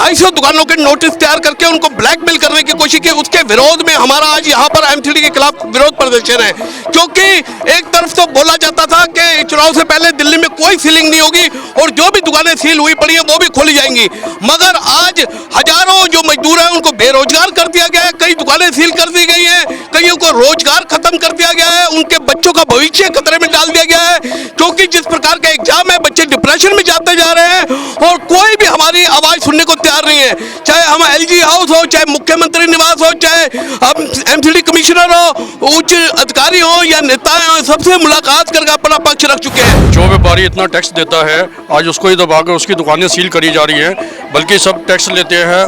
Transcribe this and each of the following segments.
250 दुकानों के नोटिस तैयार करके उनको ब्लैकमेल करने की कोशिश की। उसके विरोध में हमारा आज यहाँ पर एमसीडी के खिलाफ विरोध प्रदर्शन है, क्योंकि एक तरफ तो बोला जाता था कि चुनाव से पहले दिल्ली में कोई सीलिंग नहीं होगी और जो भी दुकानें सील हुई पड़ी है वो भी खोली जाएंगी, मगर आज हजारों जो मजदूर हैं उनको बेरोजगार कर दिया गया है। कई दुकानें सील कर दी गई हैं, कईयों को रोजगार खत्म कर दिया गया है, उनके बच्चों का भविष्य खतरे में डाल दिया गया है, क्योंकि जिस प्रकार का एग्जाम है बच्चे डिप्रेशन में जाते जा रहे हैं और कोई भी हमारी आवाज सुनने को तैयार नहीं है। चाहे हम एलजी हाउस हो, चाहे मुख्यमंत्री निवास हो, चाहे हम एमसीडी कमिश्नर हो, उच्च अधिकारी हो या नेता हो, सबसे मुलाकात करके अपना पक्ष रख चुके हैं। जो व्यापारी इतना टैक्स देता है आज उसको ही दबाकर उसकी दुकानें सील करी जा रही हैं, बल्कि सब टैक्स लेते हैं।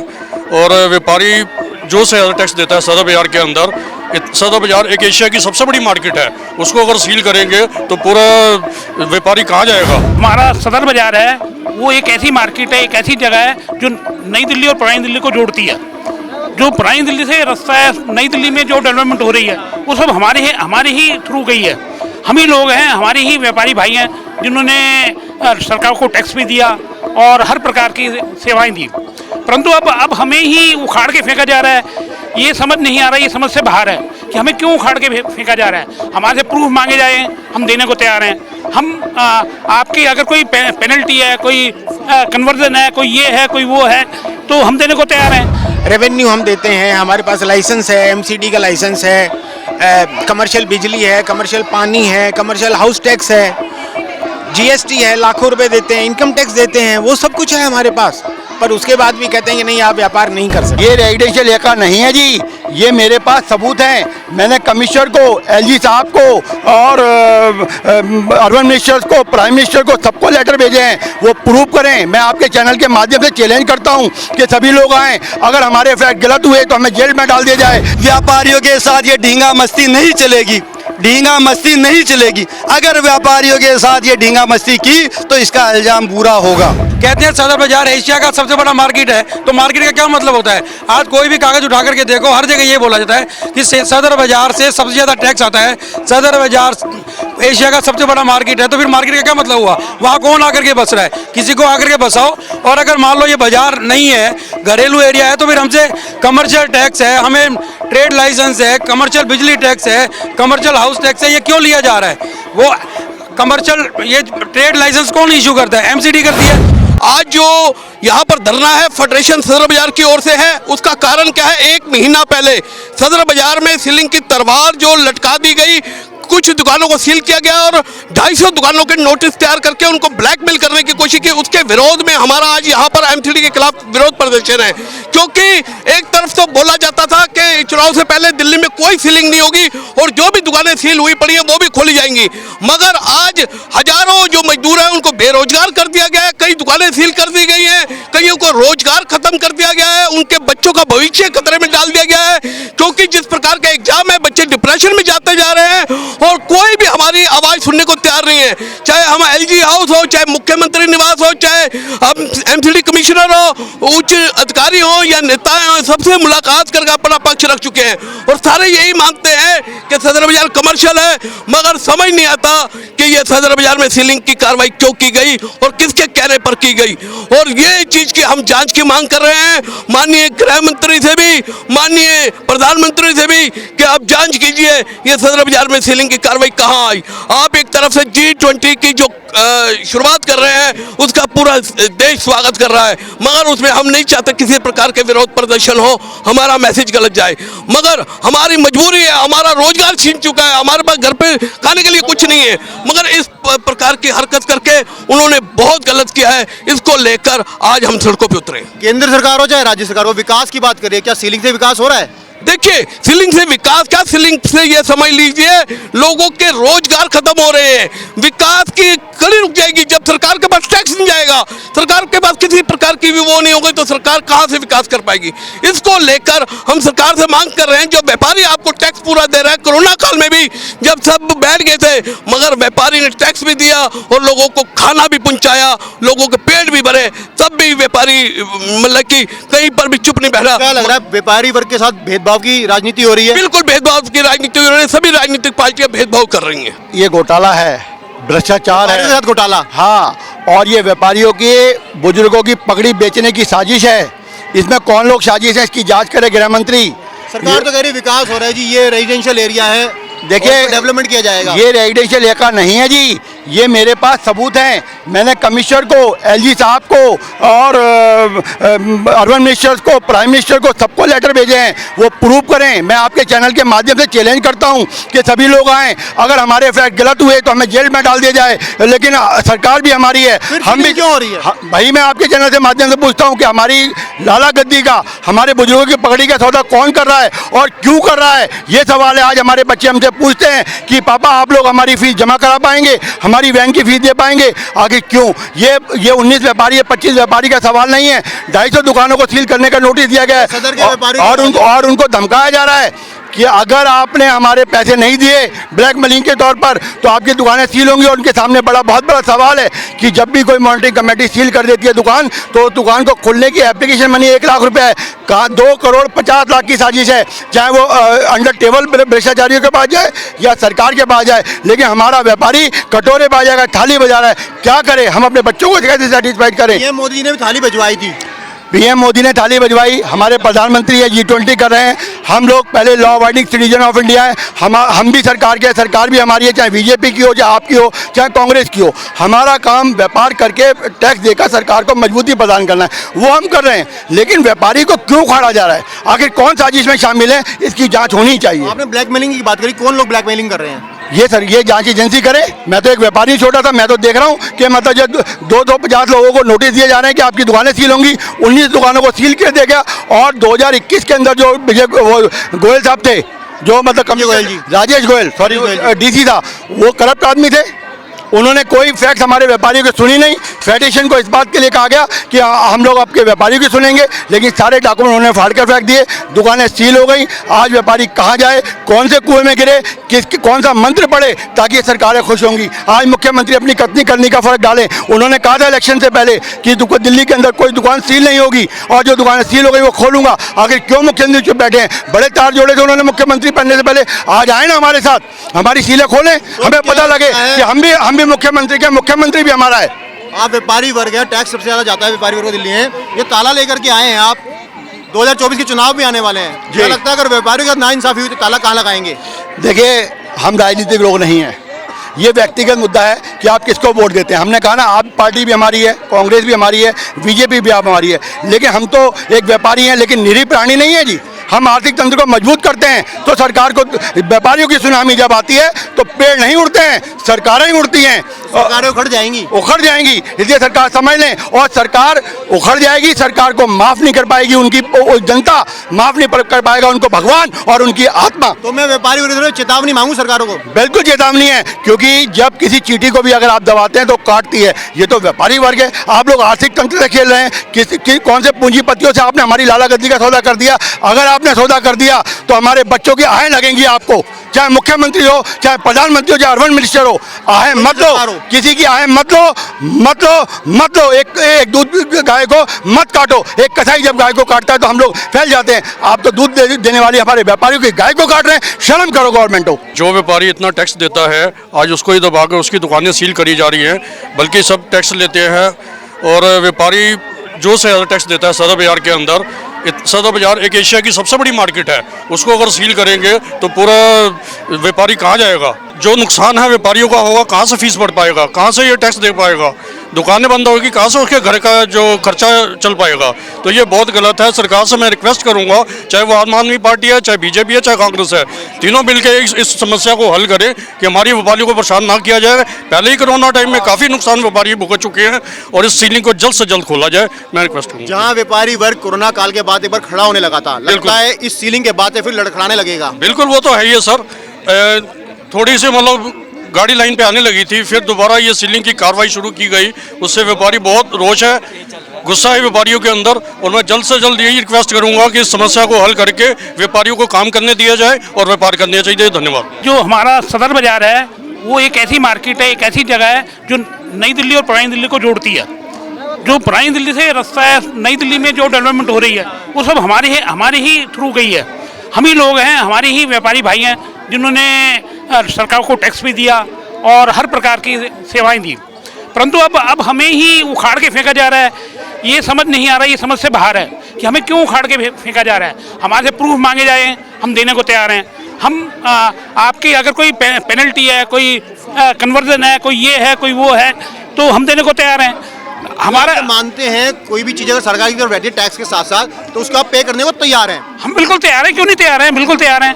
और व्यापारी जो से ज़्यादा टैक्स देता है सदर बाजार के अंदर, सदर बाजार एक एशिया की सबसे बड़ी मार्केट है, उसको अगर सील करेंगे तो पूरा व्यापारी कहाँ जाएगा। हमारा सदर बाजार है वो एक ऐसी मार्केट है, एक ऐसी जगह है जो नई दिल्ली और पुरानी दिल्ली को जोड़ती है। जो पुरानी दिल्ली से रास्ता है, नई दिल्ली में जो डेवलपमेंट हो रही है वो सब हमारे ही थ्रू गई है। हम ही लोग हैं, हमारे ही व्यापारी भाई हैं जिन्होंने सरकार को टैक्स भी दिया और हर प्रकार की सेवाएं दी, परंतु अब हमें ही उखाड़ के फेंका जा रहा है। ये समझ नहीं आ रहा, ये समझ से बाहर है कि हमें क्यों उखाड़ के फेंका जा रहा है। हमारे से प्रूफ मांगे जाए, हम देने को तैयार हैं। हम आपकी अगर कोई पेनल्टी है, कोई कन्वर्जन है, कोई ये है, कोई वो है, तो हम देने को तैयार हैं। रेवेन्यू हम देते हैं, हमारे पास लाइसेंस है, एमसीडी का लाइसेंस है, कमर्शियल बिजली है, कमर्शियल पानी है, कमर्शियल हाउस टैक्स है, जीएसटी है, लाखों रुपए देते हैं, इनकम टैक्स देते हैं, वो सब कुछ है हमारे पास। पर उसके बाद भी कहते हैं कि नहीं आप व्यापार नहीं कर सकते। ये रेजिडेंशियल एरिया नहीं है जी, ये मेरे पास सबूत हैं। मैंने कमिश्नर को, एलजी साहब को और अर्बन मिनिस्टर को, प्राइम मिनिस्टर को, सबको लेटर भेजे हैं, वो प्रूव करें। मैं आपके चैनल के माध्यम से चैलेंज करता हूं कि सभी लोग आएँ, अगर हमारे फैक्ट गलत हुए तो हमें जेल में डाल दिया जाए। व्यापारियों के साथ ये ढींगा मस्ती नहीं चलेगी, ढींगा मस्ती नहीं चलेगी। अगर व्यापारियों के साथ ये ढींगा मस्ती की तो इसका इल्जाम बुरा होगा। कहते हैं सदर बाजार एशिया का सबसे बड़ा मार्केट है, तो मार्केट का क्या मतलब होता है। आज कोई भी कागज उठा करके देखो, हर जगह ये बोला जाता है कि सदर बाजार से सबसे ज़्यादा टैक्स आता है, सदर बाजार एशिया का सबसे बड़ा मार्केट है। तो फिर मार्केट का क्या मतलब हुआ, वहाँ कौन आकर के बस रहा है, किसी को आकर के बसाओ। और अगर मान लो ये बाजार नहीं है, घरेलू एरिया है, तो फिर हमसे कमर्शियल टैक्स है, हमें ट्रेड लाइसेंस है, कमर्शियल बिजली टैक्स है, कमर्शियल हाउस टैक्स है, ये क्यों लिया जा रहा है। वो कमर्शियल ये ट्रेड लाइसेंस कौन इशू करता है, एमसीडी करती है। आज जो यहाँ पर धरना है फेडरेशन सदर बाजार की ओर से है, उसका कारण क्या है, एक महीना पहले सदर बाजार में सीलिंग की तलवार जो लटका दी गई, कुछ दुकानों को सील किया गया और 250 दुकानों के नोटिस तैयार करके उनको ब्लैकमेल करने की कोशिश की। उसके विरोध में हमारा आज यहाँ पर एमसीडी के खिलाफ विरोध प्रदर्शन है, क्योंकि एक तरफ तो बोला जाता था कि चुनाव से पहले दिल्ली में कोई सीलिंग नहीं होगी और जो भी दुकानें सील हुई पड़ी है वो भी खोली जाएंगी, मगर आज हजारों जो मजदूर हैं उनको बेरोजगार कर दिया गया है, कई दुकानें सील कर दी गई हैं, कईयों को रोजगार खत्म कर दिया गया है, उनके बच्चों का भविष्य खतरे में डाल दिया गया है, क्योंकि जिस प्रकार का एग्जाम है बच्चे डिप्रेशन में जाते जा रहे हैं और कोई भी हमारी आवाज सुनने को तैयार नहीं है। चाहे हम एलजी हाउस हो, चाहे मुख्यमंत्री निवास हो, चाहे हम एमसीडी कमिश्नर हो, उच्च अधिकारी हो या नेता हो, सबसे मुलाकात करके अपना पक्ष रख चुके हैं और सारे यही मानते हैं कि सदर बाजार कमर्शियल है, मगर समझ नहीं आता कि ये सदर बाजार में सीलिंग की कार्रवाई क्यों की गई और किसके कहने पर की गई। और ये चीज की हम जांच की मांग कर रहे हैं माननीय गृह मंत्री से भी, माननीय प्रधानमंत्री से भी, कि आप जांच कीजिए ये सदर बाजार में सीलिंग की कार्रवाई कहाँ आई। आप एक तरफ से G20 की जो शुरुआत कर रहे हैं उसका पूरा देश स्वागत कर रहा है, मगर उसमें हम नहीं चाहते किसी प्रकार के विरोध प्रदर्शन हो, हमारा मैसेज गलत जाए, मगर हमारी मजबूरी है, हमारा रोजगार छीन चुका है, हमारे पास घर पे खाने के लिए कुछ नहीं है, मगर इस प्रकार की हरकत करके उन्होंने बहुत गलत किया है। इसको लेकर आज हम सड़कों पर उतरे। केंद्र सरकार हो चाहे राज्य सरकार हो, विकास की बात करिए, क्या सीलिंग से विकास हो रहा है। देखिए सीलिंग से विकास क्या, सीलिंग से ये समझ लीजिए लोगों के रोजगार खत्म हो रहे हैं, विकास की कड़ी रुक जाएगी जब सरकार के पास टैक्स नहीं जाएगा, सरकार के पास किसी प्रकार की भी वो नहीं होगी तो सरकार कहां से विकास कर पाएगी। इसको लेकर हम सरकार से मांग कर रहे हैं, जो व्यापारी आपको टैक्स पूरा दे रहा है, कोरोना काल में भी जब सब बैठ गए थे मगर व्यापारी ने टैक्स भी दिया और लोगों को खाना भी पहुंचाया, लोगों के पेट भी भरे, तब भी व्यापारी मतलब कि कहीं पर भी चुप नहीं बैठा। क्या लग रहा है व्यापारी वर्ग के साथ भेदभाव की राजनीति हो रही है। बिल्कुल भेदभाव की राजनीति हो रही है, सभी राजनीतिक पार्टियां भेदभाव कर रही हैं। ये घोटाला है, भ्रष्टाचार है, साथ घोटाला। हाँ, और ये व्यापारियों के बुजुर्गों की पगड़ी बेचने की साजिश है। इसमें कौन लोग साजिश है, इसकी जांच करे गृह मंत्री। सरकार तो कह रही विकास हो रहा है जी, ये रेजिडेंशियल एरिया है, देखिए डेवलपमेंट किया जाएगा। ये रेजिडेंशियल एरिया नहीं है जी, ये मेरे पास सबूत हैं। मैंने कमिश्नर को, एलजी साहब को और अर्बन मिनिस्टर्स को, प्राइम मिनिस्टर को, सबको लेटर भेजे हैं। वो प्रूव करें। मैं आपके चैनल के माध्यम से चैलेंज करता हूं कि सभी लोग आएँ। अगर हमारे फैक्ट गलत हुए तो हमें जेल में डाल दिया जाए, लेकिन सरकार भी हमारी है। हम भी क्यों हो रही है भाई, मैं आपके चैनल के माध्यम से पूछता हूँ कि हमारी लाला गद्दी का, हमारे बुजुर्गों की पगड़ी का सौदा कौन कर रहा है और क्यों कर रहा है? ये सवाल है। आज हमारे बच्चे हमसे पूछते हैं कि पापा आप लोग हमारी फीस जमा करा पाएंगे, हमारी वैन की फीस दे पाएंगे? आगे क्यों? ये 19 व्यापारी है, 25 व्यापारी का सवाल नहीं है। 250 दुकानों को सील करने का नोटिस दिया गया है और उनको धमकाया जा रहा है कि अगर आपने हमारे पैसे नहीं दिए ब्लैकमेलिंग के तौर पर तो आपकी दुकानें सील होंगी। और उनके सामने बहुत बड़ा सवाल है कि जब भी कोई मॉनिटरिंग कमेटी सील कर देती है दुकान, तो दुकान को खोलने की एप्लीकेशन मनी 1 लाख रुपए है। कहा 2 करोड़ 50 लाख की साजिश है, चाहे वो अंडर टेबल भ्रष्टाचारियों के पास जाए या सरकार के पास जाए। लेकिन हमारा व्यापारी कटोरे बाजेगा, थाली बजा रहा है। क्या करे? हम अपने बच्चों को कैसे सेटिस्फाइड करें? पीएम मोदी ने भी थाली बजवाई थी। पीएम मोदी ने थाली बजवाई, हमारे प्रधानमंत्री है, G20 कर रहे हैं। हम लोग पहले law abiding citizen of India है। हम भी सरकार के, सरकार भी हमारी है, चाहे बीजेपी की हो, चाहे आपकी हो, चाहे कांग्रेस की हो। हमारा काम व्यापार करके टैक्स देकर सरकार को मजबूती प्रदान करना है, वो हम कर रहे हैं। लेकिन व्यापारी को क्यों उखाड़ा जा रहा है? आखिर कौन साजिश में शामिल है? इसकी जाँच होनी चाहिए। आपने ब्लैकमेलिंग की बात करी, कौन लोग ब्लैकमेलिंग कर रहे हैं? ये सर, ये जांच एजेंसी करे। मैं तो एक व्यापारी छोटा था, मैं तो देख रहा हूँ कि मतलब जो 250 लोगों को नोटिस दिए जा रहे हैं कि आपकी दुकानें सील होंगी। 19 दुकानों को सील कर दिया गया। और 2021 के अंदर जो गोयल साहब थे, जो मतलब गोयल जी, राजेश गोयल, सॉरी, डीसी था, वो करप्ट आदमी थे। उन्होंने कोई फैक्ट हमारे व्यापारियों की सुनी नहीं। फेडरेशन को इस बात के लिए कहा गया कि हम लोग आपके व्यापारियों की सुनेंगे, लेकिन सारे डॉक्यूमेंट उन्होंने फाड़ कर फेंक दिए। दुकानें सील हो गई। आज व्यापारी कहाँ जाए, कौन से कुएं में गिरे, कौन सा मंत्र पड़े ताकि सरकारें खुश होंगी? आज मुख्यमंत्री अपनी कथनी करनी का फर्क डालें। उन्होंने कहा था इलेक्शन से पहले कि दिल्ली के अंदर कोई दुकान सील नहीं होगी, और जो दुकानें सील हो गई वो खोलूंगा। आखिर क्यों मुख्यमंत्री चुप बैठे हैं? बड़े तार जोड़े थे उन्होंने मुख्यमंत्री बनने से पहले। आज आए ना हमारे साथ, हमारी सीलें खोलें, हमें पता लगे कि हम भी मुख्यमंत्री के, मुख्यमंत्री भी हमारा है। आप व्यापारी वर्ग है, टैक्स सबसे ज्यादा जाता है व्यापारी वर्ग दिल्ली है। ये ताला लेकर के आए हैं आप, 2024 के चुनाव भी आने वाले हैं। मुझे लगता है अगर व्यापारियों के साथ नाइंसाफी हुई तो ताला कहाँ लगाएंगे? देखिए, हम राजनीतिक लोग नहीं हैं। ये व्यक्तिगत मुद्दा है कि आप किसको वोट देते हैं। हमने कहा ना, आप पार्टी भी हमारी है, कांग्रेस भी हमारी है, बीजेपी भी आप हमारी है, लेकिन हम तो एक व्यापारी हैं, लेकिन निरीह प्राणी नहीं है जी। हम आर्थिक तंत्र को मजबूत करते हैं तो सरकार को, व्यापारियों की सुनामी जब आती है तो पेड़ नहीं उड़ते हैं, सरकारें ही उड़ती हैं। सरकारें उखड़ जाएंगी। इसलिए सरकार समझ लें, और सरकार उखड़ जाएगी। सरकार को माफ नहीं कर पाएगी, उनकी जनता माफ नहीं कर पाएगा उनको भगवान और उनकी आत्मा। तो मैं व्यापारी वर्ग चेतावनी मांगू सरकारों को? बिल्कुल चेतावनी है, क्योंकि जब किसी चींटी को भी अगर आप दबाते हैं तो काटती है। ये तो व्यापारी वर्ग है। आप लोग आर्थिक तंत्र से खेल रहे हैं। कौन से पूंजीपतियों से आपने हमारी लाला गद्दी का सौदा कर दिया? अगर आपने सौदा कर दिया तो हमारे बच्चों की आहें लगेंगी आपको, चाहे मुख्यमंत्री हो, चाहे प्रधानमंत्री हो, चाहे अर्बन मिनिस्टर हो। आहें मत लो, किसी की आहें मत लो। एक दूध गाय को मत काटो। एक कसाई जब गाय को काटता है तो हम लोग फैल जाते हैं। आप तो दूध देने वाले हमारे व्यापारियों की गाय को काट रहे हैं। शर्म करो गवर्नमेंट हो। जो व्यापारी इतना टैक्स देता है, आज उसको ही दबाकर उसकी दुकानें सील करी जा रही हैं, बल्कि सब टैक्स लेते हैं। और व्यापारी जो से ज़्यादा टैक्स देता है सदर बाजार के अंदर, सदर बाजार एक एशिया की सबसे बड़ी मार्केट है, उसको अगर सील करेंगे तो पूरा व्यापारी कहाँ जाएगा? जो नुकसान है व्यापारियों का होगा, कहाँ से फीस भर पाएगा, कहाँ से ये टैक्स दे पाएगा? दुकानें बंद होगी, कहाँ से उसके घर का जो खर्चा चल पाएगा? तो ये बहुत गलत है। सरकार से मैं रिक्वेस्ट करूंगा, चाहे वो आम आदमी पार्टी है, चाहे बीजेपी है, चाहे कांग्रेस है, तीनों मिलकर इस समस्या को हल करें कि हमारी व्यापारियों को परेशान ना किया जाए। पहले ही कोरोना टाइम में काफ़ी नुकसान व्यापारी भुगत चुके हैं और इस सीलिंग को जल्द से जल्द खोला जाए, मैं रिक्वेस्ट करूँगा। जहाँ व्यापारी वर्ग कोरोना काल के बाद एक बार खड़ा होने लगा था, लगता है इस सीलिंग के बाद फिर लड़खड़ाने लगेगा। बिल्कुल, वो तो है ही है सर। थोड़ी सी मतलब गाड़ी लाइन पे आने लगी थी, फिर दोबारा ये सीलिंग की कार्रवाई शुरू की गई, उससे व्यापारी बहुत रोष है, गुस्सा है व्यापारियों के अंदर। और मैं जल्द से जल्द यही रिक्वेस्ट करूंगा कि इस समस्या को हल करके व्यापारियों को काम करने दिया जाए और व्यापार करने चाहिए। धन्यवाद। जो हमारा सदर बाजार है वो एक ऐसी मार्केट है, एक ऐसी जगह है जो नई दिल्ली और पुरानी दिल्ली को जोड़ती है। जो पुरानी दिल्ली से रास्ता है, नई दिल्ली में जो डेवलपमेंट हो रही है वो सब हमारे ही थ्रू गई है। हम ही लोग हैं, हमारे ही व्यापारी भाई हैं जिन्होंने सरकार को टैक्स भी दिया और हर प्रकार की सेवाएं दी। परंतु अब हमें ही उखाड़ के फेंका जा रहा है। ये समझ नहीं आ रहा, ये समझ से बाहर है कि हमें क्यों उखाड़ के फेंका जा रहा है। हमारे से प्रूफ मांगे जाए, हम देने को तैयार हैं। हम आपकी अगर कोई पेनल्टी है, कोई कन्वर्जन है, कोई ये है, कोई वो है, तो हम देने को तैयार हैं। हमारा आप मानते हैं कोई भी चीज़ अगर सरकार की तरफ रहती है टैक्स के साथ साथ, तो उसको आप पे करने को तैयार हैं? हम बिल्कुल तैयार हैं, क्यों नहीं तैयार हैं, बिल्कुल तैयार हैं।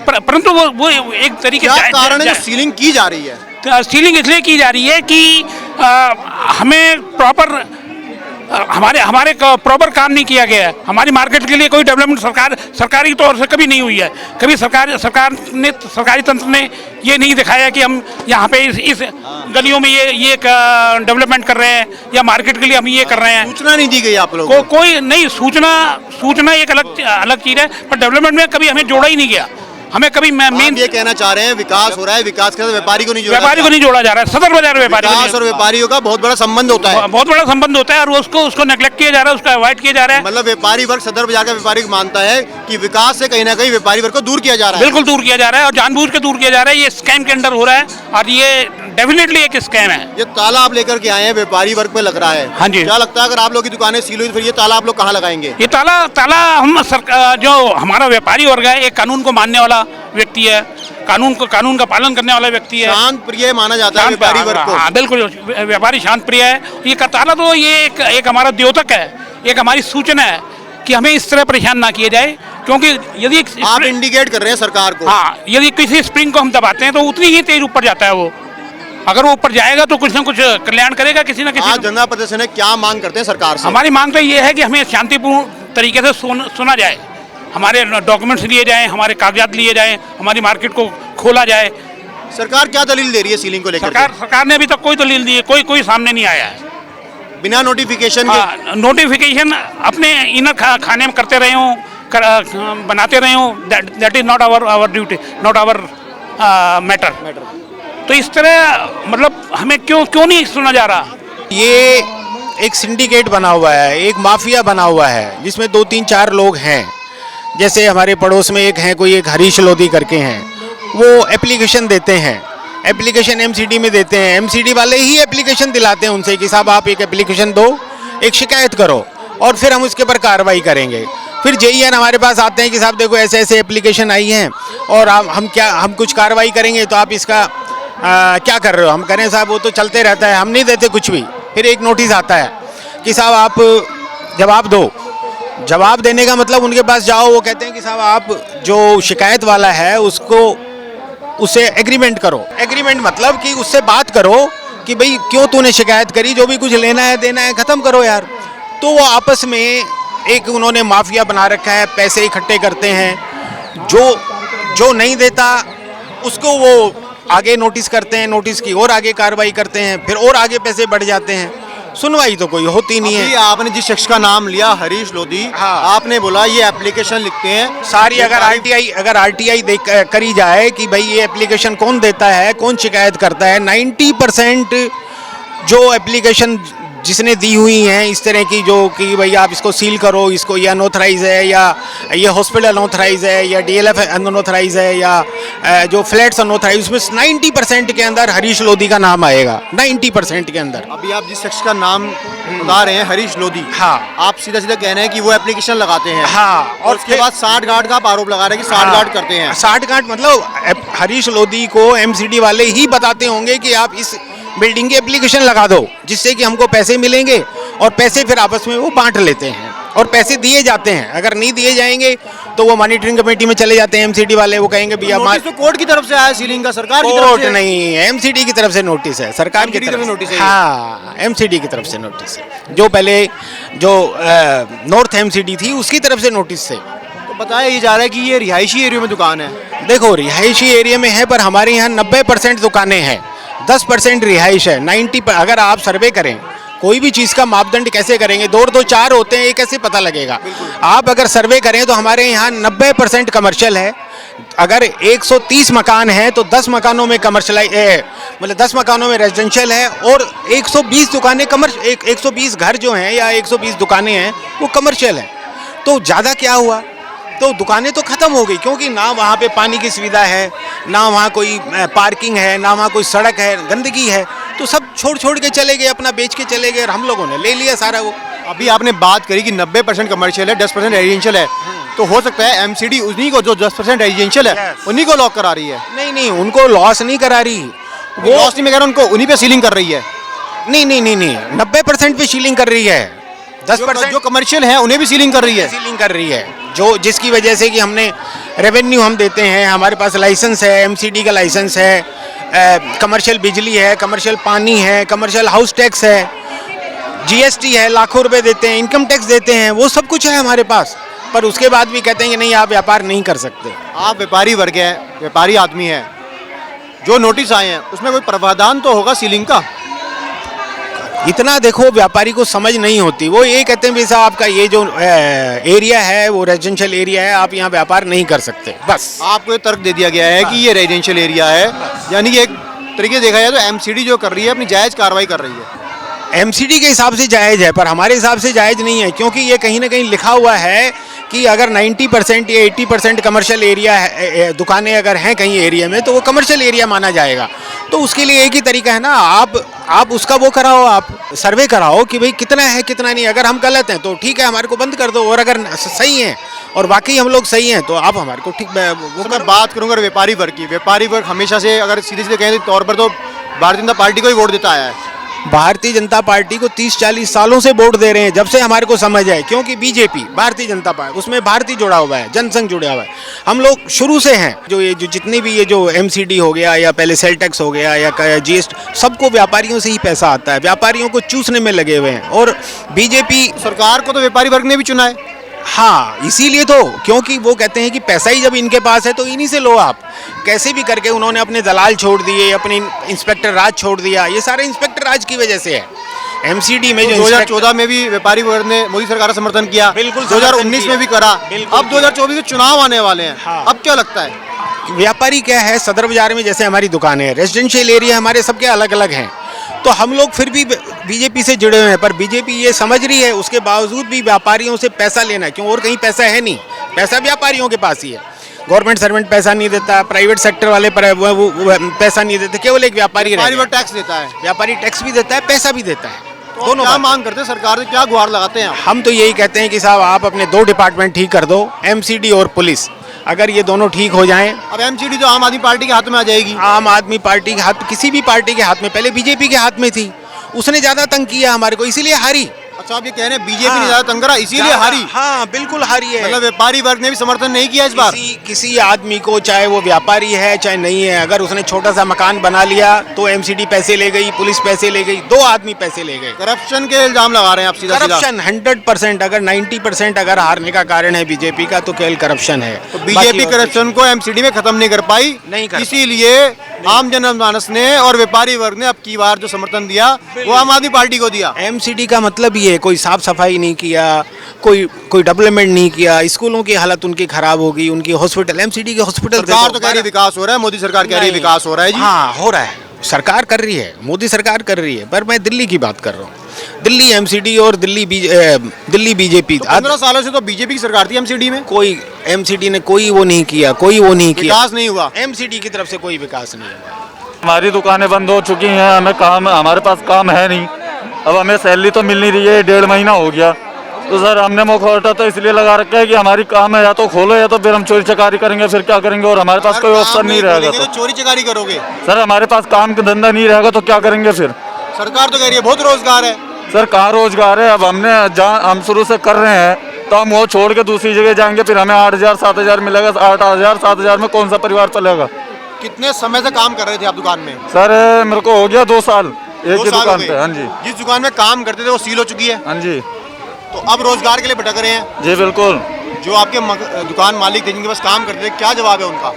परंतु वो एक तरीके क्या कारण है जो सीलिंग की जा रही है? सीलिंग इसलिए की जा रही है कि हमें प्रॉपर हमारे प्रॉपर काम नहीं किया गया है। हमारी मार्केट के लिए कोई डेवलपमेंट सरकारी तौर से कभी नहीं हुई है। कभी सरकारी तंत्र ने ये नहीं दिखाया कि हम यहाँ पे इस गलियों में ये डेवलपमेंट कर रहे हैं या मार्केट के लिए हम ये कर रहे हैं। सूचना नहीं दी गई आप लोगों को? कोई नहीं, सूचना एक अलग चीज़ है, पर डेवलपमेंट में कभी हमें जोड़ा ही नहीं गया। हमें कभी मेन ये कहना चाह रहे हैं विकास हो रहा है, विकास के साथ व्यापारी को नहीं जोड़ा जा रहा है। सदर बाजार व्यापारी विकास और व्यापारियों का बहुत बड़ा संबंध होता है, बहुत बड़ा संबंध होता है, और उसको नेग्लेक्ट किया जा रहा है, उसको अवॉइड किया जा रहा है। मतलब व्यापारी वर्ग, सदर बाजार का व्यापारी मानता है कि विकास से कहीं ना कहीं व्यापारी वर्ग को दूर किया जा रहा है। बिल्कुल दूर किया जा रहा है, और जानबूझ के दूर किया जा रहा है। ये स्कैम के अंडर हो रहा है, और ये डेफिनेटली एक स्कैम है। ये ताला आप लेकर के आए हैं, व्यापारी वर्ग पे लग रहा है। हाँ जी। क्या लगता है अगर आप लोग की दुकानें सील हुई तो फिर ये ताला आप लोग कहाँ लगाएंगे? ये ताला हम जो हमारा व्यापारी वर्ग है, एक कानून को मानने वाला व्यक्ति है, कानून का पालन करने वाला व्यक्ति है, शांत प्रिय माना जाता है व्यापारी वर्ग को। हाँ बिल्कुल, व्यापारी शांत प्रिय है। ये ताला तो ये एक हमारा द्योतक है, एक हमारी सूचना है कि हमें इस तरह परेशान ना किया जाए, क्योंकि यदि आप इंडिकेट कर रहे हैं सरकार को। हाँ, यदि किसी स्प्रिंग को हम दबाते हैं तो उतनी ही तेज ऊपर जाता है वो। अगर वो ऊपर जाएगा तो कुछ ना कुछ कल्याण करेगा किसी ना किसी। आज जनता प्रदर्शन है, क्या मांग करते हैं सरकार से? हमारी मांग तो ये है कि हमें शांतिपूर्ण तरीके से सुना जाए, हमारे डॉक्यूमेंट्स लिए जाएं, हमारे कागजात लिए जाएं, हमारी मार्केट को खोला जाए। सरकार क्या दलील दे रही है सीलिंग को लेकर? सरकार ने अभी तक कोई दलील दी है, कोई सामने नहीं आया है। बिना नोटिफिकेशन के? नोटिफिकेशन अपने इनर खाने में करते रहे हों, बनाते रहे हों, that is not our duty, not our matter. तो इस तरह मतलब हमें क्यों नहीं सुना जा रहा? ये एक सिंडिकेट बना हुआ है, एक माफिया बना हुआ है, जिसमें 2-3-4 लोग हैं। जैसे हमारे पड़ोस में एक हरीश लोधी करके हैं, वो एप्लीकेशन देते हैं, एप्लीकेशन एमसीडी में देते हैं। एमसीडी वाले ही एप्लीकेशन दिलाते हैं उनसे कि साहब आप एक एप्लीकेशन दो, एक शिकायत करो, और फिर हम उसके ऊपर कार्रवाई करेंगे। फिर जेईएन हमारे पास आते हैं कि साहब देखो ऐसे ऐसे एप्लीकेशन आई हैं और हम कुछ कार्रवाई करेंगे, तो आप इसका क्या कर रहे हो? हम करें साहब वो तो चलते रहता है, हम नहीं देते कुछ भी। फिर एक नोटिस आता है कि साहब आप जवाब दो। जवाब देने का मतलब उनके पास जाओ, वो कहते हैं कि साहब आप जो शिकायत वाला है उससे एग्रीमेंट करो। एग्रीमेंट मतलब कि उससे बात करो कि भाई क्यों तूने शिकायत करी, जो भी कुछ लेना है देना है ख़त्म करो यार। तो वो आपस में एक उन्होंने माफिया बना रखा है, पैसे इकट्ठे करते हैं, जो नहीं देता उसको वो आगे नोटिस करते हैं, नोटिस की और आगे कार्रवाई करते हैं, फिर और आगे पैसे बढ़ जाते हैं। सुनवाई तो कोई होती नहीं है। आपने जिस शख्स का नाम लिया हरीश लोधी, हाँ। आपने बोला ये एप्लीकेशन लिखते हैं सारी, अगर आरटीआई देख करी जाए कि भाई ये एप्लीकेशन कौन देता है, कौन शिकायत करता है, 90% जो एप्लीकेशन जिसने दी हुई हैं इस तरह की, जो कि भाई आप इसको सील करो, इसको ये अनऑथराइज है, या ये हॉस्पिटल अनऑथराइज है, या डीएलएफ अनऑथराइज है, या जो फ्लैट्स अनऑथराइज, उसमें 90% के अंदर हरीश लोधी का नाम आएगा, 90% के अंदर। अभी आप जिस शख्स का नाम बता रहे हैं हरीश लोधी, हाँ, आप सीधा सीधा कह रहे हैं कि वो एप्लीकेशन लगाते हैं। हाँ, और उसके बाद 60 गार्ड का आप आरोप लगा रहे हैं कि 60 गार्ड करते हैं। 60 गार्ड मतलब हरीश लोधी को एमसीडी वाले ही बताते होंगे कि आप इस बिल्डिंग की एप्लीकेशन लगा दो, जिससे कि हमको पैसे मिलेंगे, और पैसे फिर आपस में वो बांट लेते हैं और पैसे दिए जाते हैं। अगर नहीं दिए जाएंगे तो वो मॉनिटरिंग कमेटी में चले जाते हैं एमसीडी वाले, वो कहेंगे भैया नोटिस तो कोर्ट की तरफ से आया सीलिंग का, सरकार की तरफ कोर्ट से नहीं, एमसीडी की तरफ से नोटिस है, सरकार की तरफ से नोटिस है। हाँ, एमसीडी की तरफ से नोटिस है, जो पहले जो नॉर्थ एमसीडी थी उसकी तरफ से नोटिस है। तो बताया ये जा रहा है कि ये रिहायशी एरिया में दुकान है। देखो रिहायशी एरिया में है, पर हमारे यहाँ 90% दुकानें हैं, 10% रिहाइश है। 90 अगर आप सर्वे करें कोई भी चीज़ का मापदंड कैसे करेंगे, 2-4 होते हैं, ये कैसे पता लगेगा? आप अगर सर्वे करें तो हमारे यहाँ 90% कमर्शियल है। अगर 130 मकान हैं तो 10 मकानों में मतलब 10 मकानों में रेजिडेंशियल है, और 120 दुकानें 120 घर जो हैं या 120 दुकानें हैं वो कमर्शियल हैं। तो ज़्यादा क्या हुआ, तो दुकानें तो ख़त्म हो गई, क्योंकि ना वहाँ पे पानी की सुविधा है, ना वहाँ कोई पार्किंग है, ना वहाँ कोई सड़क है, गंदगी है, तो तो सब छोड़ छोड़ के चले गए, अपना बेच के चले गए और हम लोगों ने ले लिया सारा वो। अभी आपने बात करी कि 90% कमर्शियल है, 10% रेजिडेंशियल है, तो हो सकता है एमसीडी उन्हीं को जो 10% रेजिडेंशियल है उन्हीं को लॉक करा रही है। नहीं नहीं, उनको लॉस नहीं करा रही, वो लॉस नहीं, मैं कह रहा हूं उनको उन्हीं पे सीलिंग कर रही है। नहीं नहीं नहीं नहीं, 90% पे सीलिंग कर रही है, 10% जो कमर्शियल है उन्हें भी सीलिंग कर रही है। सीलिंग कर रही है, जो जिसकी वजह से कि हमने रेवेन्यू हम देते हैं, हमारे पास लाइसेंस है, एमसीडी का लाइसेंस है, कमर्शियल बिजली है, कमर्शियल पानी है, कमर्शियल हाउस टैक्स है, जीएसटी है, लाखों रुपए देते हैं, इनकम टैक्स देते हैं, वो सब कुछ है हमारे पास। पर उसके बाद भी कहते हैं कि नहीं आप व्यापार नहीं कर सकते। आप व्यापारी वर्ग है, व्यापारी आदमी है, जो नोटिस आए हैं उसमें कोई प्रावधान तो होगा सीलिंग का। इतना देखो व्यापारी को समझ नहीं होती, वो ये कहते हैं भाई साहब आपका ये जो एरिया है वो रेजिडेंशियल एरिया है, आप यहाँ व्यापार नहीं कर सकते, बस। आपको ये तर्क दे दिया गया है कि ये रेजिडेंशियल एरिया है, यानी कि एक तरीके से देखा जाए तो एमसीडी जो कर रही है अपनी जायज़ कार्रवाई कर रही है। एमसीडी के हिसाब से जायज़ है, पर हमारे हिसाब से जायज़ नहीं है, क्योंकि ये कहीं ना कहीं लिखा हुआ है कि अगर 90% या 80% कमर्शियल एरिया है, दुकानें अगर हैं कहीं एरिया में, तो वो कमर्शियल एरिया माना जाएगा। तो उसके लिए एक ही तरीका है ना, आप उसका वो कराओ, आप सर्वे कराओ कि भाई कितना है कितना नहीं। अगर हम गलत हैं तो ठीक है, हमारे को बंद कर दो, और अगर सही हैं और वाकई हम लोग सही हैं तो आप हमारे को ठीक वो मैं बात करूंगा व्यापारी वर्ग की। व्यापारी वर्ग हमेशा से अगर सीधे सीधे कहें तौर पर तो भारतीय जनता पार्टी को ही वोट देता आया है। भारतीय जनता पार्टी को 30-40 सालों से वोट दे रहे हैं, जब से हमारे को समझ आए, क्योंकि बीजेपी भारतीय जनता पार्टी उसमें भारतीय जुड़ा हुआ है, जनसंघ जुड़ा हुआ है, हम लोग शुरू से हैं। जो जितनी भी ये जो एमसीडी हो गया या पहले सेल टैक्स हो गया या जीएसटी, सबको व्यापारियों से ही पैसा आता है, व्यापारियों को चूसने में लगे हुए हैं। और बीजेपी सरकार को तो व्यापारी वर्ग ने भी चुना है। हाँ, इसीलिए तो, क्योंकि वो कहते हैं कि पैसा ही जब इनके पास है तो इन्हीं से लो आप। कैसे भी करके उन्होंने अपने दलाल छोड़ दिए, अपने इंस्पेक्टर राज छोड़ दिया, ये सारे इंस्पेक्टर राज की वजह से है। एमसीडी में जो 2014 में भी व्यापारी वर्ग ने मोदी सरकार का समर्थन किया, बिल्कुल 2019 में भी करा, अब 2024 के चुनाव आने वाले हैं। हाँ। अब क्या लगता है व्यापारी क्या है, सदर बाजार में जैसे हमारी दुकानें हैं, रेजिडेंशियल एरिया हमारे सबके अलग अलग हैं, तो हम लोग फिर भी बीजेपी से जुड़े हुए हैं। पर बीजेपी ये समझ रही है, उसके बावजूद भी व्यापारियों से पैसा लेना है, क्यों और कहीं पैसा है नहीं, पैसा व्यापारियों के पास ही है। गवर्नमेंट सर्वेंट पैसा नहीं देता, प्राइवेट सेक्टर वाले वो पैसा नहीं देते, केवल एक व्यापारी टैक्स देता है। व्यापारी टैक्स भी देता है, पैसा भी देता है, तो दोनों क्या बात। मांग करते हैं सरकार से, क्या गुहार लगाते हैं आप? हम तो यही कहते हैं कि साहब आप अपने 2 डिपार्टमेंट ठीक कर दो, एमसीडी और पुलिस, अगर ये दोनों ठीक हो जाएं। अब एमसीडी तो आम आदमी पार्टी के हाथ में आ जाएगी। आम आदमी पार्टी के हाथ, किसी भी पार्टी के हाथ में, पहले बीजेपी के हाथ में थी, उसने ज्यादा तंग किया हमारे को, इसीलिए हारी। अच्छा, आप ये कह रहे हैं बीजेपी ने ज्यादा तंग करा इसीलिए हारी? हाँ बिल्कुल हारी है। मतलब व्यापारी वर्ग ने भी समर्थन नहीं किया इस बार? किसी आदमी को, चाहे वो व्यापारी है चाहे नहीं है, अगर उसने छोटा सा मकान बना लिया तो एमसीडी पैसे ले गई, पुलिस पैसे ले गई, 2 आदमी पैसे ले गए। करप्शन के इल्जाम लगा रहे हैं आप सीधा सीधा। करप्शन 100%, अगर 90% अगर हारने का कारण है बीजेपी का तो केवल करप्शन है। तो बीजेपी करप्शन को एमसीडी में खत्म नहीं कर पाई, नहीं कर पाई। इसीलिए आम जनमानस ने और व्यापारी वर्ग ने अब की बार जो समर्थन दिया वो आम आदमी पार्टी को दिया। एमसीडी का मतलब ये है, कोई साफ सफाई नहीं किया, कोई डेवलपमेंट नहीं किया, स्कूलों की हालत उनकी खराब हो गई, उनकी हॉस्पिटल, एमसीडी के हॉस्पिटल। सरकार तो कह रही है विकास हो रहा है, मोदी सरकार कह रही है विकास हो रहा है जी। हाँ हो रहा है, सरकार कर रही है, मोदी सरकार कर रही है, पर मैं दिल्ली की बात कर रहा हूँ। दिल्ली एमसीडी और दिल्ली बीजेपी, 15 सालों से तो बीजेपी की सरकार थी एमसीडी में, कोई एमसीडी ने कोई वो नहीं किया, विकास नहीं हुआ। एमसीडी की तरफ से कोई विकास नहीं हुआ। हमारी दुकानें बंद हो चुकी हैं, हमें काम, हमारे पास काम है नहीं, अब हमें सैलरी तो मिल नहीं रही है, 1.5 महीना हो गया। तो सर हमने मुखौटा तो इसलिए लगा रखा है कि हमारी काम है, या तो खोलो या तो फिर हम चोरी चकारी करेंगे, फिर क्या करेंगे, और हमारे पास कोई ऑप्शन नहीं रहेगा। तो चोरी चकारी करोगे? सर हमारे पास काम का धंधा नहीं रहेगा तो क्या करेंगे फिर? सरकार तो कह रही है बहुत रोजगार है। सर कहाँ रोजगार है? अब हमने जहाँ हम शुरू से कर रहे हैं तो हम वो छोड़ के दूसरी जगह जाएंगे, फिर हमें 8,000-7,000 मिलेगा, 8,000-7,000 में कौन सा परिवार चलेगा? कितने समय से काम कर रहे थे आप दुकान में? सर मेरे को हो गया 2 साल एक ही दुकान पे। हाँ जी। जिस दुकान में काम करते थे वो सील हो चुकी है? हाँ जी। तो अब रोजगार के लिए भटक रहे हैं? जी बिल्कुल। जो आपके दुकान मालिक थे जिनके पास काम करते थे, क्या जवाब है उनका?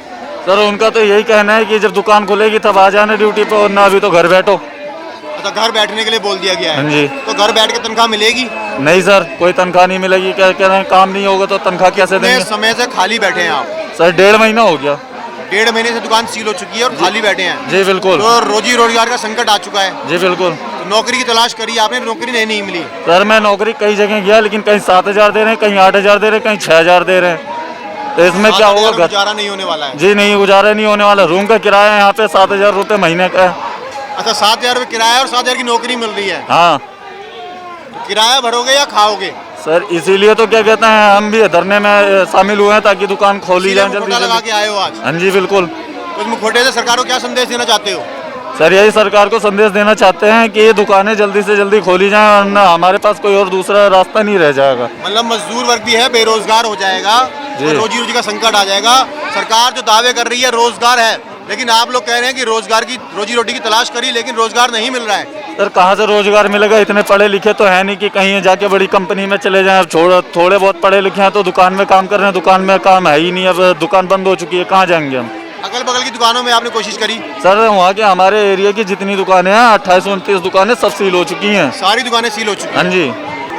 सर उनका तो यही कहना है कि जब दुकान खुलेगी तब आ जाना ड्यूटी पे, और ना अभी तो घर बैठो। अच्छा, घर बैठने के लिए बोल दिया गया है? हाँ जी। तो घर बैठ के तनख्वाह मिलेगी? नहीं सर, कोई तनख्वाह नहीं मिलेगी। क्या कह रहे हैं, काम नहीं होगा तो तनख्वाह कैसे देंगे? समय से खाली बैठे हैं आप? सर 1.5 महीना हो गया। 1.5 महीने से दुकान सील हो चुकी है और खाली बैठे हैं? जी बिल्कुल। तो रोजी रोजगार का संकट आ चुका है? जी बिल्कुल। तो नौकरी की तलाश करी आपने, नौकरी नहीं मिली? सर मैं नौकरी कई जगह गया, लेकिन कहीं 7,000 दे रहे हैं, कहीं 8,000 दे रहे हैं, कहीं 6,000 दे रहे हैं। तो इसमें क्या होगा? गुजारा नहीं होने वाला है? जी नहीं, गुजारा नहीं होने वाला। रूम का किराया यहाँ पे 7,000 रुपये महीने का है। अच्छा 7,000 रुपये किराया और 7,000 की नौकरी मिल रही है, हाँ किराया भरोगे या खाओगे? सर, इसीलिए तो क्या कहते हैं हम भी धरने में शामिल हुए हैं ताकि दुकान खोली इसीलिए जाए जल्दी मुखौटा लगा जल्दी। के आए हो आज। हाँ जी बिल्कुल। तो इस मुखौटे से सरकार को क्या संदेश देना चाहते हो? सर यही सरकार को संदेश देना चाहते हैं कि ये दुकानें जल्दी से जल्दी खोली जाएं, वरना हमारे पास कोई और दूसरा रास्ता नहीं रह जाएगा। मतलब मजदूर वर्ग भी है, बेरोजगार हो जाएगा जी। और रोजी रोटी का संकट आ जाएगा। सरकार जो दावे कर रही है रोजगार है, लेकिन आप लोग कह रहे हैं कि रोजगार की रोजी रोटी की तलाश करी, लेकिन रोजगार नहीं मिल रहा है। सर कहाँ से रोजगार मिलेगा? इतने पढ़े लिखे तो है नहीं कि कहीं जाके बड़ी कंपनी में चले जाएं। थोड़े बहुत पढ़े लिखे हैं तो दुकान में काम कर रहे हैं, दुकान में काम है ही नहीं। अब दुकान बंद हो चुकी है, कहाँ जाएंगे हम? अगल बगल की दुकानों में आपने कोशिश करी? सर वहाँ के हमारे एरिया की जितनी दुकानें हैं 28-29 दुकानें सब सील हो चुकी हैं। सारी दुकानें सील हो चुकी हाँ हैं। जी।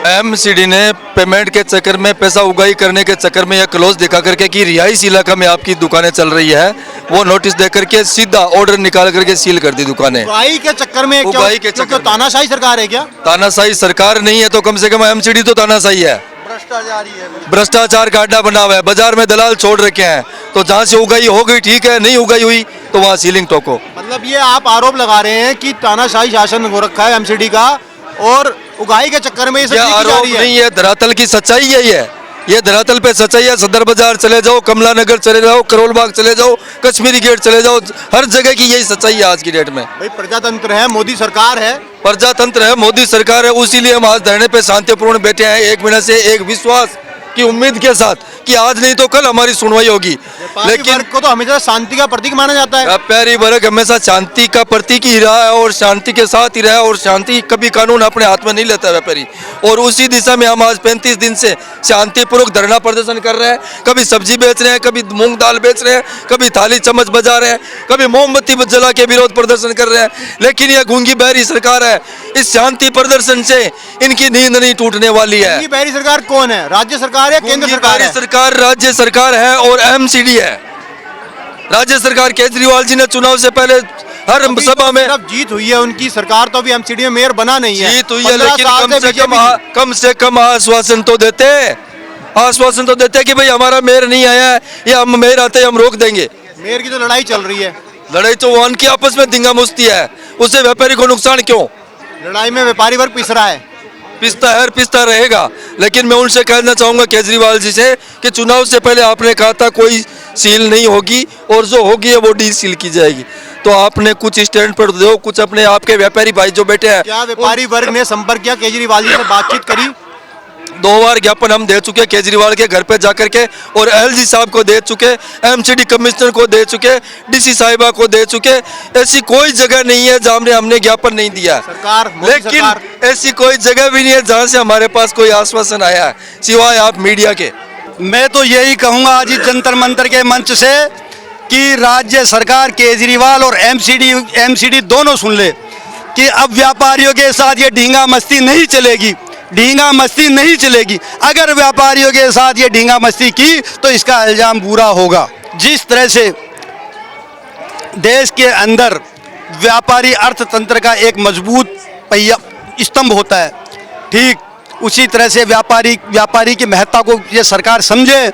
एमसीडी ने पेमेंट के चक्कर में, पैसा उगाही करने के चक्कर में यह क्लोज दिखा करके कि रिहायशी इलाका में आपकी दुकानें चल रही है, वो नोटिस दे करके सीधा ऑर्डर निकाल करके सील कर दी दुकानें। उगाही के चक्कर में उगाही के चक्कर में। तानाशाही सरकार है क्या? तानाशाही सरकार नहीं है तो कम से कम एमसीडी तो तानाशाही है। भ्रष्टाचारी है। भ्रष्टाचार का अड्डा बना हुआ है, बाजार में दलाल छोड़ रखे हैं, तो जहाँ से उगाही हो गई ठीक है, नहीं उगाही हुई तो वहाँ सीलिंग ठोको। मतलब ये आप आरोप लगा रहे हैं कि तानाशाही शासन हो रखा है एमसीडी का और उगाही के चक्कर में ये सब यह की जा आरोप रही है। नहीं है, धरातल की सच्चाई यही है। ये धरातल पे सच्चाई है। सदर बाजार चले जाओ, कमला नगर चले जाओ, करोल बाग चले जाओ, कश्मीरी गेट चले जाओ, हर जगह की यही सच्चाई है आज की डेट में। भाई प्रजातंत्र है, मोदी सरकार है, प्रजातंत्र है, मोदी सरकार है, उसीलिए हम आज धरने पे शांतिपूर्ण बैठे हैं, एक मिनट से एक विश्वास की उम्मीद के साथ कि आज नहीं तो कल हमारी सुनवाई होगी। लेकिन वर्ग को तो हमेशा शांति का प्रतीक माना जाता है। व्यापारी वर्ग हमेशा शांति का प्रतीक ही रहा है और शांति के साथ ही रहा है, और शांति कभी कानून अपने हाथ में नहीं लेता व्यापारी। और उसी दिशा में हम आज 35 दिन से शांतिपूर्वक धरना प्रदर्शन कर रहे हैं। कभी सब्जी बेच रहे हैं, कभी मूंग दाल बेच रहे हैं, कभी थाली चम्मच बजा रहे हैं, कभी मोमबत्ती जला के विरोध प्रदर्शन कर रहे हैं। लेकिन यह गूंगी बहरी सरकार है, इस शांति प्रदर्शन से इनकी नींद नहीं टूटने वाली है। गूंगी बहरी सरकार कौन है? राज्य सरकार है, केंद्र सरकार है? सरकार राज्य सरकार है और एमसीडी है। राज्य सरकार केजरीवाल जी ने चुनाव से पहले हर सभा में सिर्फ जीत हुई है उनकी, सरकार तो अभी एमसीडी में मेयर बना नहीं है। जीत हुई है, 15 लेकिन साल कम से कम आश्वासन तो देते, आश्वासन तो देते कि भाई हमारा मेयर नहीं आया है या हम मेयर आते हम रोक देंगे। मेयर की तो लड़ाई चल रही है। लड़ाई तो वो उनकी आपस में दिंगा मुश्ती है, उससे व्यापारी को नुकसान क्यों? लड़ाई में व्यापारी वर्ग पिस रहा है। पिसता है और पिसता रहेगा। लेकिन मैं उनसे कहना चाहूँगा केजरीवाल जी से कि चुनाव से पहले आपने कहा था कोई सील नहीं होगी और जो होगी है वो डी सील की जाएगी, तो आपने कुछ स्टैंड पर दो, कुछ अपने आपके व्यापारी भाई जो बैठे हैं। क्या व्यापारी वर्ग ने संपर्क किया, केजरीवाल जी से बातचीत करी? 2 बार ज्ञापन हम दे चुके केजरीवाल के घर पे जाकर के, और एलजी साहब को दे चुके, एमसीडी कमिश्नर को दे चुके, डीसी साहिबा को दे चुके। ऐसी कोई जगह नहीं है जहाँ हमने ज्ञापन नहीं दिया। सरकार, मोदी लेकिन सरकार। ऐसी कोई जगह भी नहीं है जहाँ से हमारे पास कोई आश्वासन आया है, सिवाय आप मीडिया के। मैं तो यही कहूँगा आज इस जंतर मंतर के मंच से कि राज्य सरकार केजरीवाल और एमसीडी दोनों सुन ले कि अब व्यापारियों के साथ ये ढींगा मस्ती नहीं चलेगी, ढींगा मस्ती नहीं चलेगी। अगर व्यापारियों के साथ ये ढींगा मस्ती की तो इसका इल्जाम बुरा होगा। जिस तरह से देश के अंदर व्यापारी अर्थतंत्र का एक मजबूत पहिया स्तंभ होता है, ठीक उसी तरह से व्यापारी की महत्ता को ये सरकार समझे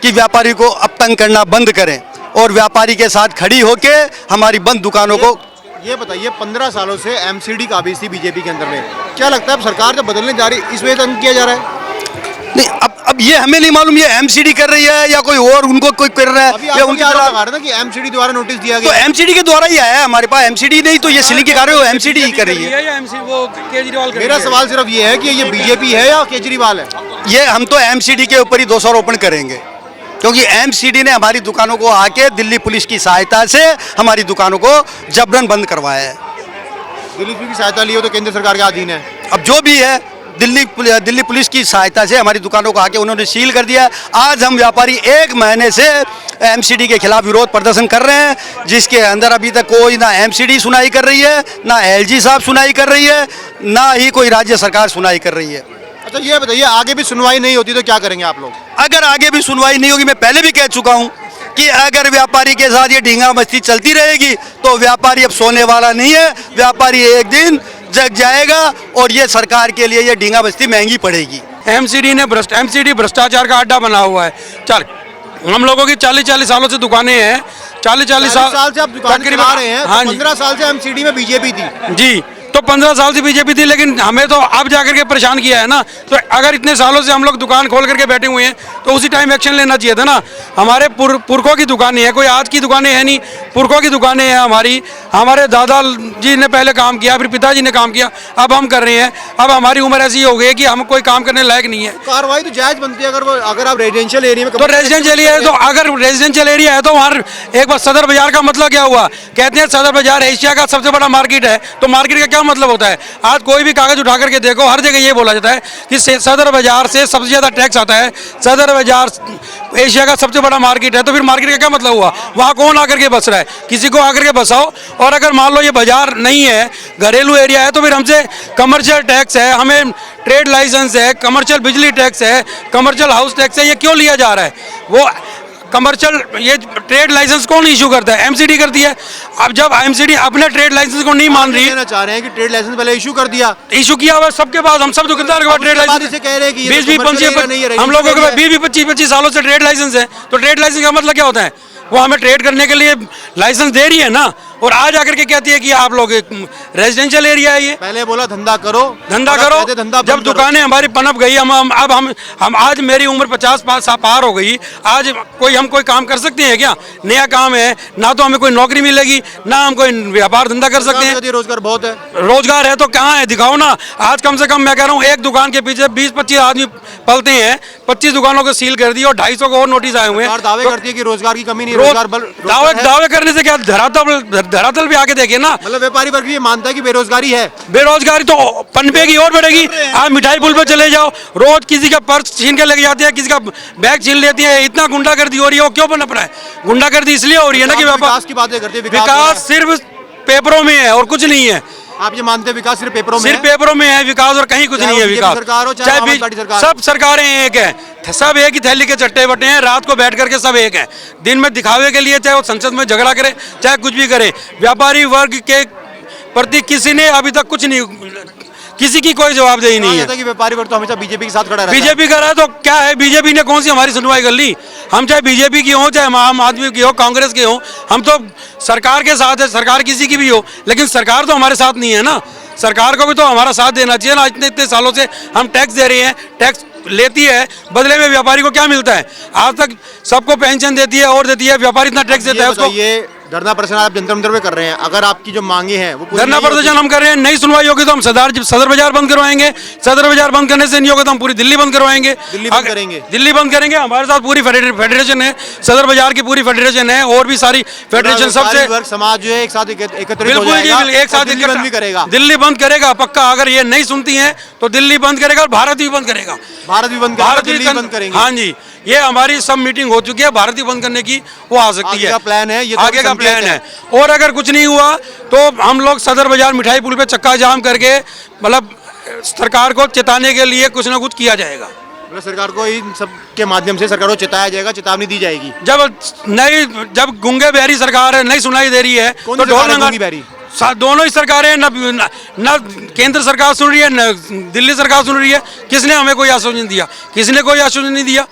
कि व्यापारी को अब तंग करना बंद करें और व्यापारी के साथ खड़ी होके हमारी बंद दुकानों को। ये बताइए 15 सालों से एमसीडी काबिज थी बीजेपी के अंदर में, क्या लगता है अब सरकार जब बदलने जा रही इस वजह से तंग किया जा रहा है? नहीं, अब ये हमें नहीं मालूम ये एमसीडी कर रही है या कोई और उनको कोई कर रहा अभी है आप या उनके उनके आरोप साथ। लगा रहे हैं ना कि एमसीडी द्वारा नोटिस दिया तो गया। एमसीडी के द्वारा ही आया है हमारे पास, एमसीडी नहीं तो ये सीलिंग के कार्य एमसीडी ही कर रही है। मेरा सवाल सिर्फ ये है कि ये बीजेपी है या केजरीवाल है? ये हम तो एमसीडी के ऊपर ही दोषारोपण करेंगे, क्योंकि एमसीडी ने हमारी दुकानों को आके दिल्ली पुलिस की सहायता से हमारी दुकानों को जबरन बंद करवाया है। दिल्ली की सहायता ली हो तो केंद्र सरकार के अधीन है। अब जो भी है दिल्ली पुलिस की सहायता से हमारी दुकानों को आके उन्होंने सील कर दिया। आज हम व्यापारी 1 महीने से एमसीडी के खिलाफ विरोध प्रदर्शन कर रहे हैं, जिसके अंदर अभी तक कोई ना एमसीडी सुनाई कर रही है, ना एलजी साहब सुनाई कर रही है, ना ही कोई राज्य सरकार सुनाई कर रही है। अच्छा ये बताइए आगे भी सुनवाई नहीं होती तो क्या करेंगे आप लोग? अगर आगे भी सुनवाई नहीं होगी, मैं पहले भी कह चुका हूं कि अगर व्यापारी के साथ ये ढींगा मस्ती चलती रहेगी तो व्यापारी अब सोने वाला नहीं है, व्यापारी एक दिन जग जाएगा और ये सरकार के लिए ये ढींगा मस्ती महंगी पड़ेगी। एमसीडी भ्रष्टाचार का अड्डा बना हुआ है। हम लोगों की 40-40 सालों से दुकानें हैं, 40 साल से आप दुकान चला रहे हैं, हाँ तो जी 15 साल से एमसीडी में बीजेपी थी। जी, तो 15 साल से बीजेपी थी, लेकिन हमें तो अब जाकर के परेशान किया है ना। तो अगर इतने सालों से हम लोग दुकान खोल करके बैठे हुए हैं तो उसी टाइम एक्शन लेना चाहिए था ना। हमारे पुरखों की दुकानें हैं, कोई आज की दुकानें हैं नहीं, पुरखों की दुकानें हैं हमारी। हमारे दादा जी ने पहले काम किया, फिर पिताजी ने काम किया, अब हम कर रहे हैं। अब हमारी उम्र ऐसी हो गई है कि हम कोई काम करने लायक नहीं है। कार्रवाई तो जायज बनती है अगर आप रेजिडेंशियल एरिया में, तो रेजिडेंशियल एरिया है, तो अगर रेजिडेंशियल एरिया है तो वहाँ एक बार सदर बाजार का मतलब क्या हुआ? कहते हैं सदर बाजार एशिया का सबसे बड़ा मार्केट है, तो मार्केट का क्या मतलब होता है? आज कोई भी कागज उठा करके देखो, हर जगह ये बोला जाता है कि सदर बाजार से सबसे ज्यादा टैक्स आता है, सदर बाजार एशिया का सबसे बड़ा मार्केट है। तो फिर मार्केट का क्या मतलब हुआ? वहाँ कौन आकर के बस रहा है? किसी को आकर के बसाओ। और अगर मान लो ये बाजार नहीं है, घरेलू एरिया है, तो फिर हमसे कमर्शियल टैक्स है, हमें ट्रेड लाइसेंस है, कमर्शियल बिजली टैक्स है, कमर्शियल हाउस टैक्स है, ये क्यों लिया जा रहा है? वो कमर्शियल ये ट्रेड लाइसेंस कौन इशू करता है? एमसीडी करती है। अब जब एमसीडी अपने ट्रेड लाइसेंस को नहीं मान रही, कहना चाह रहे हैं कि ट्रेड लाइसेंस पहले इशू कर दिया, इशू किया हुआ सबके पास, हम सब दुकानदार के पास ट्रेड लाइसेंस कह रहे हैं कि 20-25 हम लोगों के पास 20-25 सालों से ट्रेड लाइसेंस है। तो ट्रेड लाइसेंस का मतलब क्या होता है? वो हमें ट्रेड करने के लिए लाइसेंस दे रही है ना। और आज आकर के कहती है कि आप लोग रेजिडेंशियल एरिया है, ये पहले बोला धंधा करो, धंधा करो। धंधा जब दुकानें हमारी पनप गई, हम आज मेरी उम्र 50 पार हो गई, आज हम कोई काम कर सकते हैं क्या? नया काम है ना, तो हमें कोई नौकरी मिलेगी ना, हम कोई व्यापार धंधा कर सकते हैं। रोजगार बहुत है, रोजगार है तो कहाँ है? दिखाओ ना। आज कम से कम मैं कह रहा हूँ एक दुकान के पीछे 20-25 आदमी पलते हैं, 25 दुकानों को सील कर दी और 250 को और नोटिस आए हुए हैं। दावे करती है कि रोजगार की कमी नहीं, दावे करने से क्या? धरातल भी आके देखिए ना। मतलब व्यापारी वर्ग ये मानता है कि बेरोजगारी है, बेरोजगारी तो पनपेगी और बढ़ेगी। आप मिठाई पुल पे चले जाओ, रोज किसी का पर्स छीन के लेके जाते हैं, किसी का बैग छीन लेती है। इतना गुंडागर्दी हो रही है, वो क्यों पनप रहा है? गुंडागर्दी इसलिए हो रही है ना कि विकास की बातें करते हैं, विकास सिर्फ पेपरों में है और कुछ नहीं है। आप ये मानते हैं विकास सिर्फ पेपरों में? सिर्फ पेपरों में है विकास, और कहीं कुछ नहीं है विकास। सरकार हो चाहे आम पार्टी सरकार, सब सरकारें एक है, सब एक ही थैली के चट्टे बटे हैं। रात को बैठ करके सब एक हैं, दिन में दिखावे के लिए चाहे वो संसद में झगड़ा करे, चाहे कुछ भी करे। व्यापारी वर्ग के प्रति किसी ने अभी तक कुछ नहीं, किसी की कोई जवाबदेही नहीं है कि व्यापारी वर्ग तो हमेशा बीजेपी के साथ खड़ा रहता है। बीजेपी कर रहा है तो क्या है? बीजेपी ने कौन सी हमारी सुनवाई कर ली? हम चाहे बीजेपी की हो, चाहे आम आदमी की हो, कांग्रेस की हो, हम तो सरकार के साथ है। सरकार किसी की भी हो, लेकिन सरकार तो हमारे साथ नहीं है ना। सरकार को भी तो हमारा साथ देना चाहिए ना। इतने सालों से हम टैक्स दे रहे हैं, टैक्स लेती है, बदले में व्यापारी को क्या मिलता है? आज तक सबको पेंशन देती है और देती है, व्यापारी इतना टैक्स देता है उसको। ये धरना प्रदर्शन आप जंतर मंतर में कर रहे हैं, अगर आपकी जो मांगे हैं वो धरना प्रदर्शन हम कर रहे हैं, नहीं सुनवाई होगी तो हम सदर बाजार बंद करवाएंगे। सदर बाजार बंद करने से नहीं होगा तो हम पूरी दिल्ली बंद करवाएंगे। दिल्ली बंद करेंगे, दिल्ली बंद करेंगे। हमारे साथ पूरी फेडरेशन है, सदर बाजार की पूरी फेडरेशन है, और भी सारी फेडरेशन सबसे समाज जो है एक साथ एकत्रित हो बिल्कुल जाएगा, एक साथ दिल्ली बंद भी करेगा। दिल्ली बंद करेगा पक्का। अगर ये नहीं सुनती हैं तो दिल्ली बंद करेगा और भारत भी बंद करेगा। भारत भी बंद करेगा, दिल्ली बंद करेंगे। हाँ जी, ये हमारी सब मीटिंग हो चुकी है। भारत भी बंद करने की वो आ सकती है, आगे का प्लान है, ये आगे का प्लान है। और अगर कुछ नहीं हुआ तो हम लोग सदर बाजार मिठाई पुल पे चक्का जाम करके, मतलब सरकार को चेताने के लिए कुछ ना कुछ किया जाएगा। मतलब सरकार को इन सब के माध्यम से सरकार को चेताया जाएगा, चेतावनी दी जाएगी। जब गूंगे बहरी सरकार है, नहीं सुनाई दे रही है तो ढोल नगाड़े, दोनों ही सरकारें न केंद्र सरकार सुन रही है, न दिल्ली सरकार सुन रही है। किसने हमें कोई आश्वासन दिया? किसी ने कोई आश्वासन नहीं दिया।